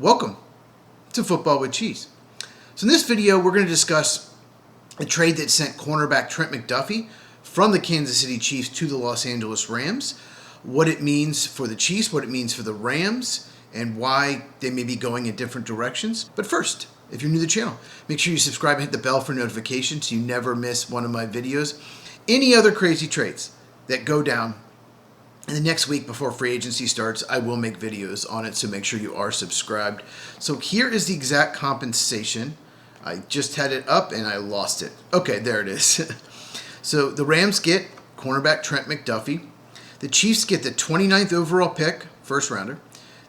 Welcome to Football with Cheese. So in this video, we're going to discuss a trade that sent cornerback Trent McDuffie from the Kansas City Chiefs to the Los Angeles Rams, what it means for the Chiefs, what it means for the Rams, and why they may be going in different directions. But first, if you're new to the channel, make sure you subscribe and hit the bell for notifications so you never miss one of my videos. Any other crazy trades that go down in the next week before free agency starts, I will make videos on it, so make sure you are subscribed. So here is the exact compensation. I just had it up and I lost it. Okay, there it is. So the Rams get cornerback Trent McDuffie. The Chiefs get the 29th overall pick, first rounder,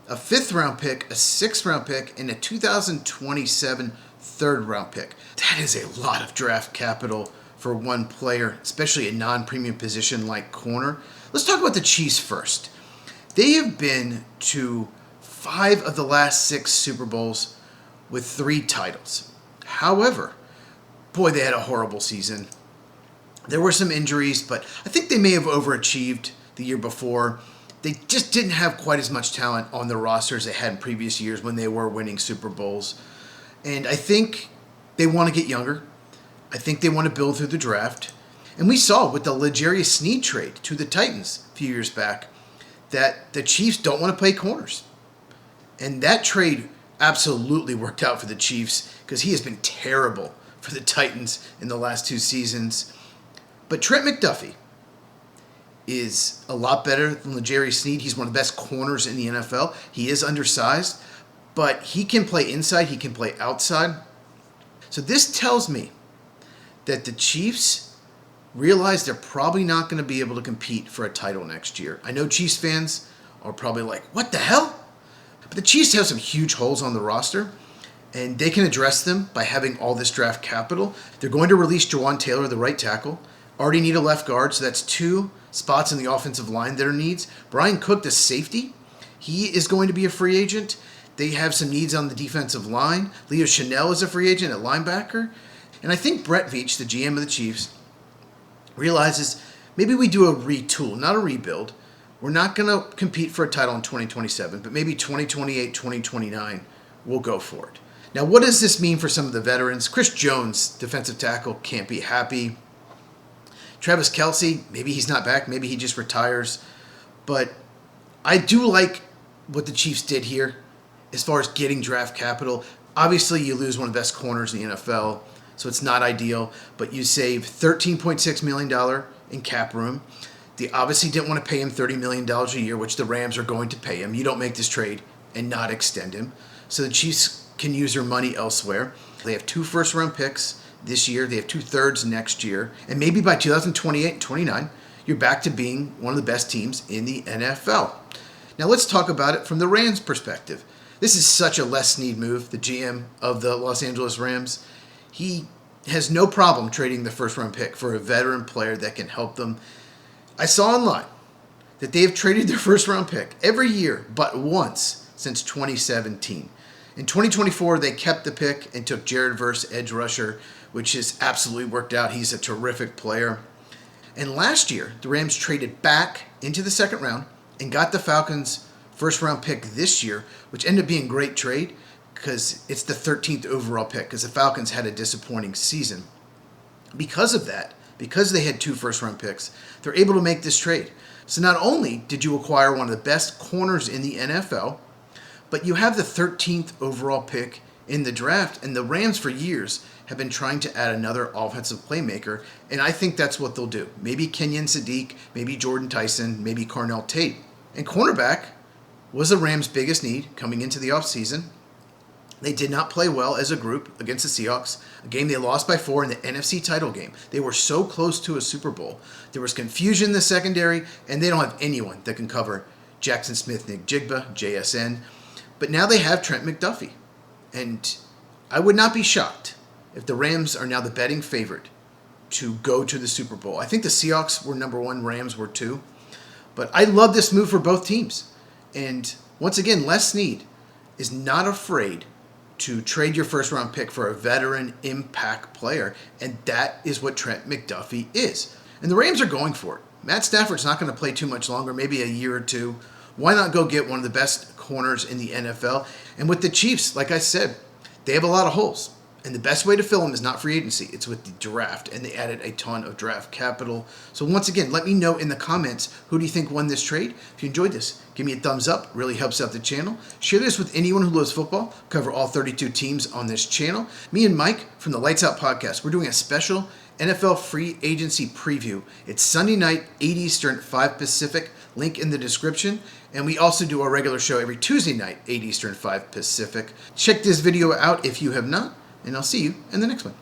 a 5th round pick, a 6th round pick, and a 2027 3rd round pick. That is a lot of draft capital for one player, especially a non-premium position like corner. Let's talk about the Chiefs first. They have been to 5 of the last 6 Super Bowls with 3 titles. However, boy, they had a horrible season. There were some injuries, but I think they may have overachieved the year before. They just didn't have quite as much talent on their roster as they had in previous years when they were winning Super Bowls. And I think they want to get younger. I think they want to build through the draft. And we saw with the L'Jarius Sneed trade to the Titans a few years back that the Chiefs don't want to play corners. And that trade absolutely worked out for the Chiefs because he has been terrible for the Titans in the last 2 seasons. But Trent McDuffie is a lot better than L'Jarius Sneed. He's one of the best corners in the NFL. He is undersized, but he can play inside, he can play outside. So this tells me that the Chiefs realize they're probably not going to be able to compete for a title next year. I know Chiefs fans are probably like, what the hell? But the Chiefs have some huge holes on the roster, and they can address them by having all this draft capital. They're going to release Jawan Taylor, the right tackle. Already need a left guard, so that's 2 spots in the offensive line that are needs. Brian Cook, the safety, he is going to be a free agent. They have some needs on the defensive line. Leo Chanel is a free agent at linebacker. And I think Brett Veach, the GM of the Chiefs, realizes maybe we do a retool, not a rebuild. We're not going to compete for a title in 2027, but maybe 2028, 2029, we'll go for it. Now, what does this mean for some of the veterans? Chris Jones, defensive tackle, can't be happy. Travis Kelce, maybe he's not back. Maybe he just retires. But I do like what the Chiefs did here as far as getting draft capital. Obviously, you lose one of the best corners in the NFL, so it's not ideal. But you save $13.6 million in cap room. They obviously didn't want to pay him $30 million a year, which the Rams are going to pay him. You don't make this trade and not extend him. So the Chiefs can use their money elsewhere. They have 2 first-round picks this year. They have 2 thirds next year. And maybe by 2028 and 29, you're back to being one of the best teams in the NFL. Now let's talk about it from the Rams' perspective. This is such a Les Snead move, the GM of the Los Angeles Rams. He has no problem trading the first-round pick for a veteran player that can help them. I saw online that they have traded their first-round pick every year but once since 2017. In 2024, they kept the pick and took Jared Verse, edge rusher, which has absolutely worked out. He's a terrific player. And last year, the Rams traded back into the 2nd round and got the Falcons' first-round pick this year, which ended up being a great trade because it's the 13th overall pick because the Falcons had a disappointing season. Because of that, because they had 2 first-round picks, they're able to make this trade. So not only did you acquire one of the best corners in the NFL, but you have the 13th overall pick in the draft, and the Rams for years have been trying to add another offensive playmaker, and I think that's what they'll do. Maybe Kenyon Sadiq, maybe Jordan Tyson, maybe Carnell Tate. And cornerback was the Rams' biggest need coming into the offseason. They did not play well as a group against the Seahawks, a game they lost by 4 in the NFC title game. They were so close to a Super Bowl. There was confusion in the secondary, and they don't have anyone that can cover Jackson Smith, Nick Jigba, JSN. But now they have Trent McDuffie. And I would not be shocked if the Rams are now the betting favorite to go to the Super Bowl. I think the Seahawks were number 1, Rams were 2. But I love this move for both teams. And once again, Les Snead is not afraid to trade your first-round pick for a veteran impact player, and that is what Trent McDuffie is. And the Rams are going for it. Matt Stafford's not going to play too much longer, maybe a year or 2. Why not go get one of the best corners in the NFL. And with the Chiefs, like I said, they have a lot of holes. And the best way to fill them is not free agency. It's with the draft. And they added a ton of draft capital. So once again, let me know in the comments, who do you think won this trade? If you enjoyed this, give me a thumbs up. Really helps out the channel. Share this with anyone who loves football. Cover all 32 teams on this channel. Me and Mike from the Lights Out Podcast, we're doing a special NFL free agency preview. It's Sunday night, 8 Eastern, 5 Pacific. Link in the description. And we also do our regular show every Tuesday night, 8 Eastern, 5 Pacific. Check this video out if you have not. And I'll see you in the next one.